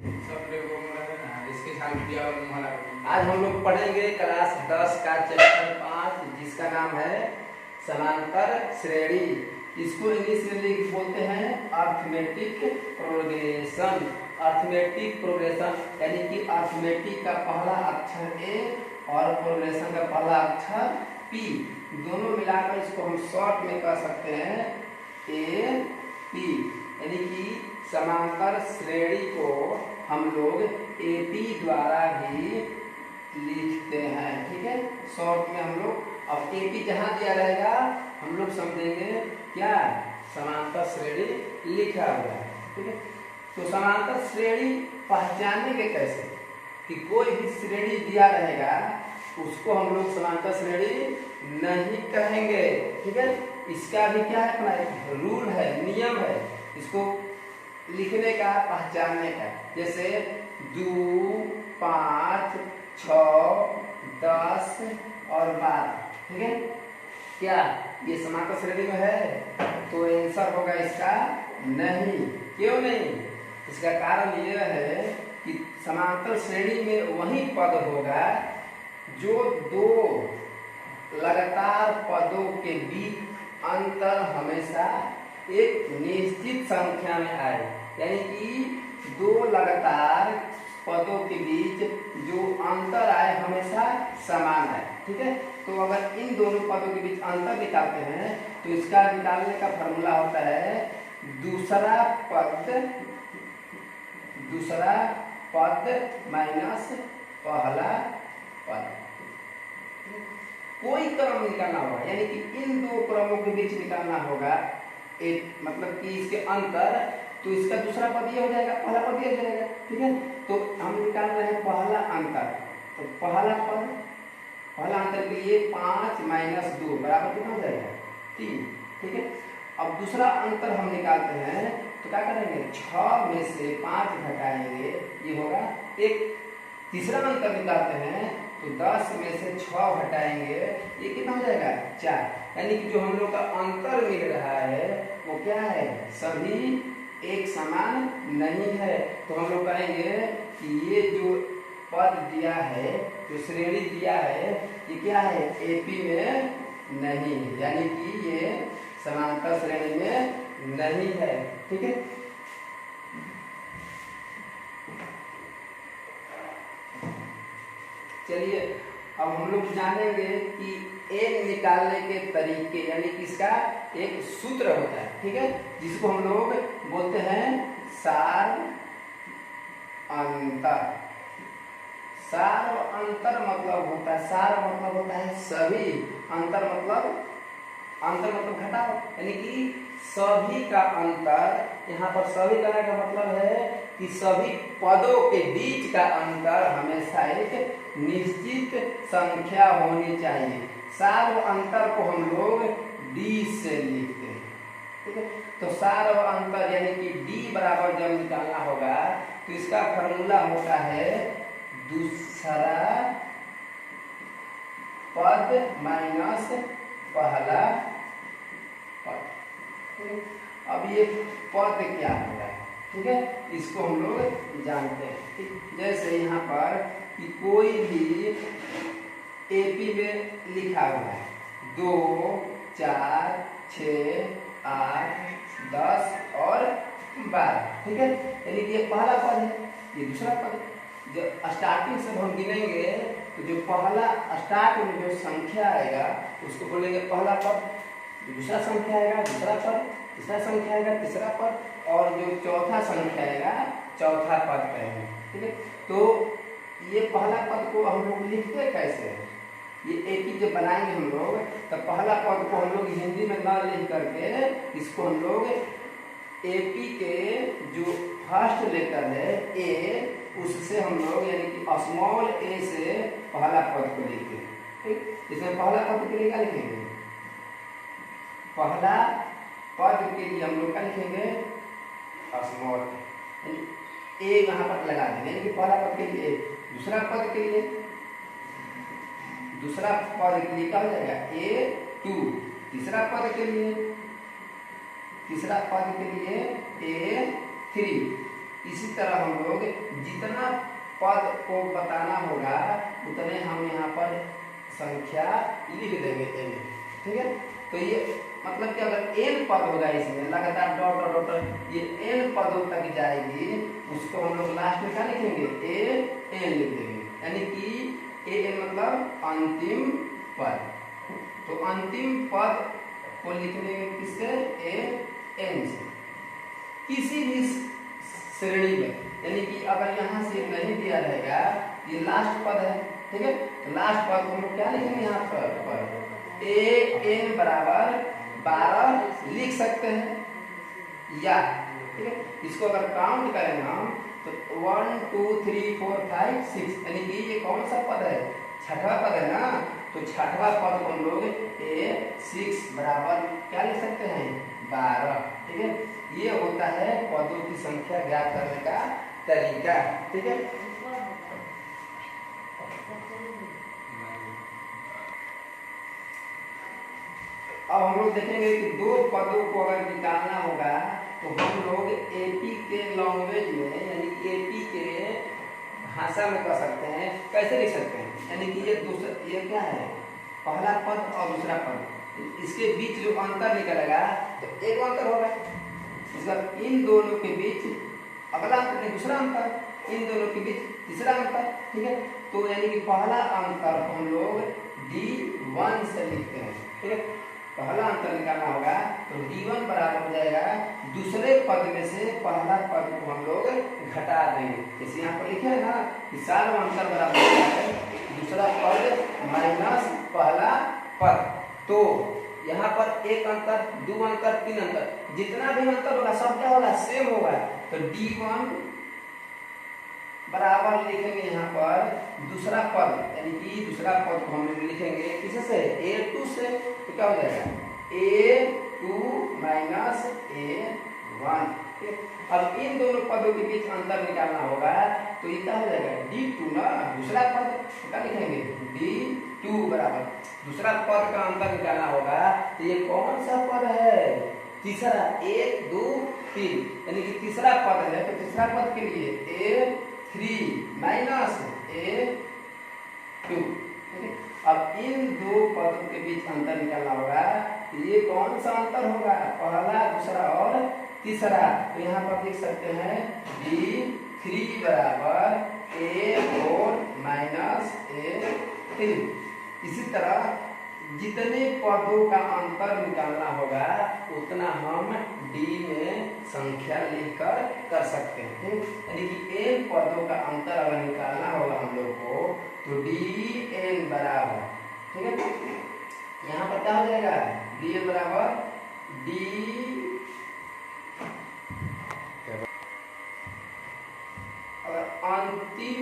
सब लोगों को ना इसके साथ दिया और हमारा आज हम लोग पढ़ेंगे क्लास 10 का चैप्टर 5 जिसका नाम है समांतर श्रेणी। इसको इंग्लिश में लिख बोलते हैं अर्थमेटिक प्रोग्रेशन। अर्थमेटिक प्रोग्रेशन यानी कि अर्थमेटिक का पहला अक्षर ए और प्रोग्रेशन का पहला अक्षर पी, दोनों मिलाकर इसको हम शॉर्ट में कह सकते हैं ए पी। यानी कि समांतर श्रेणी को हम लोग एपी द्वारा भी लिखते हैं। ठीक है, शॉर्ट में हम लोग अब एपी जहां दिया रहेगा हम लोग समझेंगे क्या समांतर श्रेणी लिखा हुआ है। ठीक है, तो समांतर श्रेणी पहचानेंगे कैसे कि कोई भी श्रेणी दिया रहेगा उसको हम लोग समांतर श्रेणी नहीं कहेंगे। ठीक है, इसका भी क्या है, अपना एक रूल है, नियम है इसको लिखने का, पहचानने का। जैसे 2, 5, 6, 10 और 12। ठीक है, क्या ये समांतर श्रेणी में है? तो आंसर होगा इसका नहीं। क्यों नहीं? इसका कारण यह है कि समांतर श्रेणी में वही पद होगा जो दो लगातार पदों के बीच अंतर हमेशा एक निश्चित संख्या में आए। यानी कि दो लगातार पदों के बीच जो अंतर आए हमेशा समान है। ठीक है, तो अगर इन दोनों पदों के बीच अंतर निकालते हैं तो इसका निकालने का फॉर्मूला होता है दूसरा पद माइनस पहला पद। कोई क्रम निकालना होगा, यानी कि इन दो क्रमों के बीच निकालना होगा एक, मतलब कि इसके अंतर, तो इसका दूसरा पद ये हो जाएगा, पहला पद ये हो जाएगा। ठीक है, तो हम निकाल रहे हैं पहला अंतर। तो पहला अंतर के लिए 5 माइनस 2 बराबर कितना हो जाएगा? 3। ठीक है, अब दूसरा अंतर हम निकालते हैं तो क्या करेंगे, 6 में से 5 घटाएंगे, ये होगा 1। तीसरा अंतर निकालते हैं तो 10 में से 6 घटाएंगे, ये कितना हो जाएगा? 4। यानी कि जो हम लोग का अंतर मिल रहा है वो क्या है, सभी एक समान नहीं है। तो हम लोग कहेंगे कि ये जो पद दिया है, जो श्रेणी दिया है, ये क्या है, एपी में नहीं है, यानी कि ये समांतर श्रेणी में नहीं है। ठीक है, चलिए अब हम लोग जानेंगे कि एन निकालने के तरीके, यानी कि इसका एक सूत्र होता है। ठीक है, जिसको हम लोग बोलते हैं सार अंतर। सार अंतर मतलब होता है, सार मतलब होता है सभी, अंतर मतलब घटाव, यानी कि सभी का अंतर। यहाँ पर सभी करने का मतलब है कि सभी पदों के बीच का अंतर हमेशा एक निश्चित संख्या होनी चाहिए। सार और अंतर को हम लोग डी से लिखते हैं। ठीक है, तो सार और अंतर यानी कि डी बराबर जब निकालना होगा तो इसका फॉर्मूला होता है दूसरा पद माइनस पहला पद। अब ये पद क्या होगा? ठीक है, इसको हम लोग जानते हैं। ठीक, जैसे यहाँ पर कि कोई भी एपी में लिखा हुआ है 2, 4, 6, 8, 10 और 12। ठीक है, यानी कि ये पहला पद है, ये दूसरा पद है। जब स्टार्टिंग से हम गिनेंगे तो जो पहला स्टार्ट में जो संख्या आएगा उसको बोलेंगे पहला पद, दूसरा संख्या आएगा दूसरा पद, तीसरा संख्या आएगा तीसरा पद, और जो चौथा संख्या आएगा चौथा पद कहेंगे। ठीक है, तो ये पहला पद को हम लोग लिखते कैसे हैं? ये एपी जब बनाएंगे हम लोग तो पहला पद को हम लोग हिंदी में ना लिख करके इसको हम लोग एपी के जो फर्स्ट लेटर है ए, उससे हम लोग यानी कि स्मॉल ए से पहला पद को लिखते हैं। ठीक, इसमें पहला पद के लिए क्या लिखेंगे? पहला पद के लिए हम लोग क्या लिखेंगे? स्मॉल ए यहाँ पर लगा देंगे, यानी कि पहला पद के लिए। दूसरा पद के लिए क्या हो जाएगा? A2। तीसरा पद के लिए A3। इसी तरह हम लोग जितना पद को बताना होगा उतने हम यहाँ पर संख्या लिख देंगे n। ठीक है, तो ये मतलब कि अगर n पद होगा इसमें लगातार डॉट डॉट डॉट ये n पदों तक जाएगी, उसको हम लोग लास्ट में क्या लिखेंगे an लिख देंगे, यानी कि an मतलब अंतिम पद। तो अंतिम पद को लिखने में किससे an से किसी भी श्रेणी में, यानी कि अगर यहाँ से नहीं दिया रहेगा ये लास्ट पद है। ठीक है, तो लास्ट पद को हम लोग क्या लिखेंगे यहाँ पर an बराबर 12 लिख सकते हैं या ठीक है, इसको अगर काउंट करें हम तो 1 2 3 4 5 6 यानी कि ये कौन सा पद है, छठवां पद है ना, तो छठवां पद को हम लोग a6 बराबर क्या लिख सकते हैं 12। ठीक है, ये होता है पदों की संख्या ज्ञात करने का तरीका। ठीक है, अब हम लोग देखेंगे कि दो पदों को अगर निकालना होगा तो हम लोग एपी के लैंग्वेज में यानी कि एपी के भाषा में कर सकते हैं। कैसे लिख सकते हैं, यानी कि ये क्या है पहला पद और दूसरा पद, इसके बीच जो अंतर निकलेगा तो एक अंतर होगा, मतलब इन दोनों के बीच अगला अंतर नहीं दूसरा अंतर, इन दोनों के बीच तीसरा अंतर। ठीक है, तो यानी कि पहला अंतर हम लोग D1 से लिखते हैं। ठीक है, पहला अंतर निकालना होगा तो D1 बराबर हो जाएगा दूसरे पद में से पहला पद को हम लोग घटा देंगे। जैसे यहाँ पर लिखे है ना कि सारा अंतर बराबर होता है दूसरा पद माइनस पहला पद। तो यहाँ पर एक अंतर, दो अंतर, तीन अंतर, जितना भी अंतर होगा सब क्या होगा सेम होगा। तो D1 बराबर लिखेंगे यहाँ पर दूसरा पद, यानी कि दूसरा पद को हम लोग लिखेंगे किससे A2 से, तो क्या हो जाएगा A2 माइनस A1। अब इन दोनों पदों के बीच अंतर निकालना होगा तो ये क्या हो जाएगा D2 ना, दूसरा पद तो क्या लिखेंगे D2 बराबर दूसरा पद का अंतर निकालना होगा तो ये कौन सा पद है तीसरा 1 2 3, यानी कि तीसरा पद है तो तीसरा पद के लिए A3 माइनस A2। अब इन दो पदों के बीच अंतर निकालना होगा तो ये कौन सा अंतर होगा पहला दूसरा और तीसरा, तो यहाँ पर लिख सकते हैं D3 बराबर A4 माइनस A3। इसी तरह जितने पदों का अंतर निकालना होगा उतना हम D में संख्या लिखकर कर सकते हैं। यानी कि n पदों का अंतर अगर निकालना होगा हम लोग को तो dn बराबर, ठीक है, यहाँ पर क्या हो जाएगा dn बराबर d, अगर अंतिम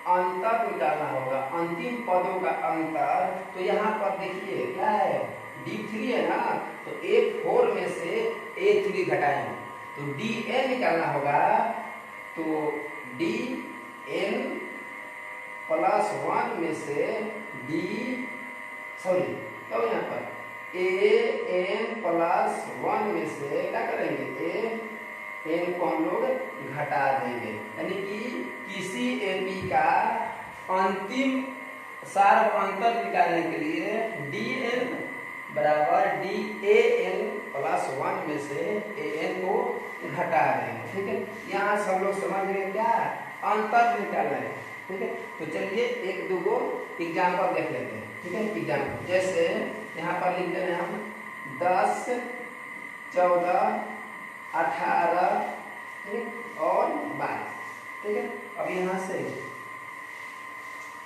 अंतर निकालना होगा अंतिम पदों का अंतर, तो यहाँ पर देखिए क्या है D3 है ना, तो A4 में से A3 घटाएंगे तो dn निकालना होगा तो dn प्लस 1 में से तब यहाँ पर an प्लस 1 में से क्या करेंगे n को हम लोग घटा देंगे, यानी कि किसी एपी का अंतिम सार अंतर निकालने के लिए dn बराबर dan प्लस 1 में से an को घटा देंगे। ठीक है, यहाँ सब लोग समझ गए क्या अंतर निकालना है। ठीक है, तो चलिए एक दो गो एग्जाम्पल देख लेते हैं। ठीक है, एग्जाम्पल जैसे यहाँ पर लिख दें हम 10 14 18 और 22। ठीक है, अब यहाँ से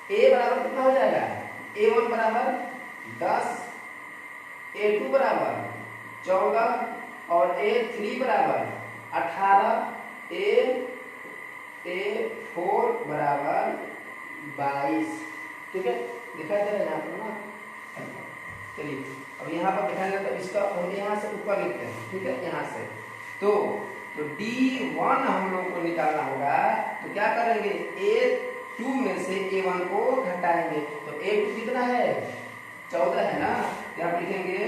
a बराबर कितना हो जाएगा a1 बराबर 10, a2 बराबर 14 और a3 बराबर 18, a4 बराबर 22। ठीक है, दिखाई दे रहा है यहाँ पर ना। चलिए अब यहाँ पर दिखाएंगे तो इसका हम यहाँ से ऊपर लिखते हैं। ठीक है, यहाँ से तो D1 हम लोग को निकालना होगा तो क्या करेंगे A2 में से A1 को घटाएंगे तो A2 कितना है 14 है ना, यहाँ लिखेंगे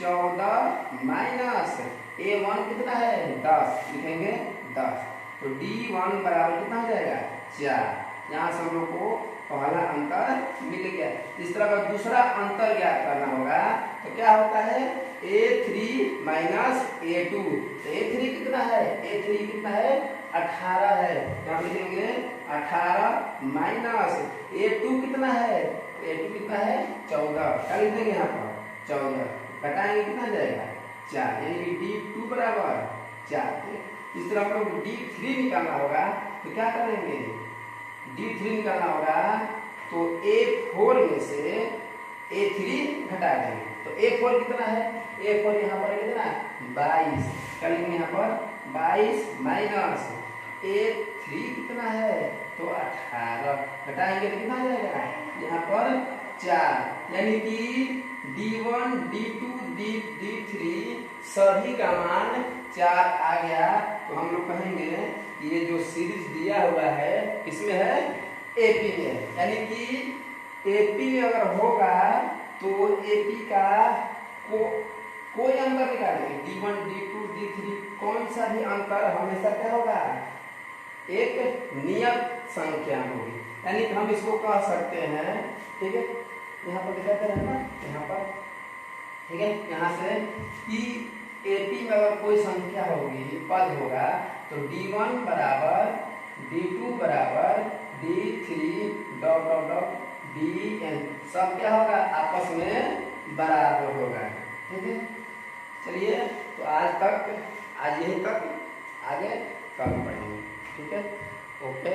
14 माइनस A1 कितना है 10, लिखेंगे 10। तो D1 बराबर कितना हो जाएगा 4। यहाँ से हम लोग को पहला अंतर मिल गया। इस तरह का दूसरा अंतर ज्ञात करना होगा तो क्या होता है A3 माइनस A2। तो A3 कितना है, A3 कितना है 18 है, यहाँ लिखेंगे 18 माइनस A2 कितना है, A2 कितना है 14, क्या लिख देंगे यहाँ पर 14, घटाएंगे कितना जाएगा 4, यानी कि D2 बराबर 4। इस तरह हम लोग D3 निकालना होगा तो क्या करेंगे, D3 निकालना होगा तो A4 में से A3 घटा देंगे। तो A4 कितना है, A4 यहाँ पर कितना 22, क्या लिखेंगे यहाँ पर 22 माइनस A3 कितना है तो 18, घटाएंगे तो कितना जाएगा यहाँ पर 4, यानी कि D1 D2 D3 सभी का मान 4 आ गया। तो हम लोग कहेंगे ये जो सीरीज दिया हुआ है इसमें है एपी में, यानी कि एपी में अगर होगा तो एपी का कोई अंतर निकालेंगे, D1 D2 D3 कौन सा भी अंतर हमेशा क्या होगा एक नियत संख्या होगी, यानी कि हम इसको कह सकते हैं, ठीक है यहाँ पर दिखाते हैं ना, यहाँ पर ठीक है, यहाँ से कि एपी में अगर कोई संख्या होगी पद होगा तो D1 बराबर D2 बराबर D3 dot dot dot Dn सब क्या होगा आपस में बराबर होगा, ठीक है। चलिए तो आज यही तक, आगे कल पढ़ेंगे, ठीक है, ओके।